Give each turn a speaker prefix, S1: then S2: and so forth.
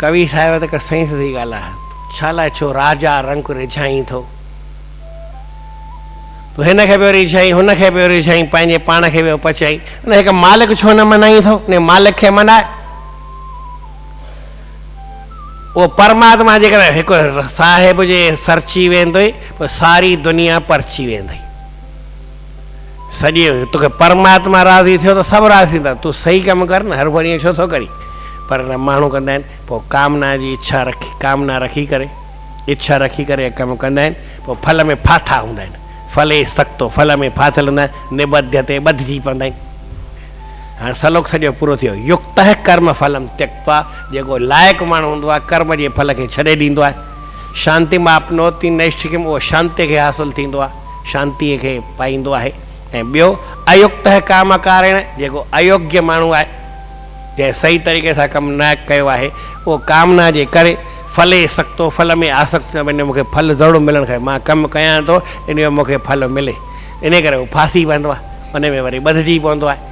S1: कवि साहिब त सही सही ॻाल्हि आहे, छा लाइ छो राजा रंग रिझाई थो, तूं हिन खे पियो रिझाई, हुन खे पियो रिझाई, पंहिंजे पाण खे पियो पचाई, हुन हिकु मालिक छो न मनाई थो, ने मालिक खे मनाए। उहो परमात्मा जेकर हिकु साहिब जे सरची वेंदो पोइ सारी दुनिया परची वेंदी। सॼे तोखे परमात्मा राज़ी थियो त सभु राज़ी थींदा, तूं सही कमु कर न, हर भरी छो थो करी। पर न माण्हू कंदा आहिनि, पोइ कामना जी इच्छा रखी, कामना रखी करे, इच्छा रखी करे कमु कंदा आहिनि, पोइ फल में फाथा हूंदा आहिनि। फले सख़्तो, फल में फाथल हूंदा आहिनि, निबध्यते ॿधिजी पवंदा आहिनि। हाणे सलोक सॼो पूरो थियो। युक्त कर्म फलम त्यक्त्वा, जेको लाइक़ु माण्हू हूंदो आहे कर्म जे फल खे छॾे ॾींदो आहे। शांति मां आपनोति नैष्ठिकम, उहो शांति खे हासिलु थींदो आहे, शांतीअ खे पाईंदो आहे। ऐं ॿियो अयुक्त काम कारेण, जेको अयोग्य माण्हू आहे, जंहिं सही तरीक़े सां कमु न कयो आहे, उहो कामना जे करे फले सख़्तो, फल में आसक्त, इन मूंखे फल ज़रूरु मिलणु खपे, मां कमु कयां थो इन जो मूंखे फल मिले, इन करे उहो फासी पवंदो आहे, उन में वरी ॿधिजी पवंदो आहे।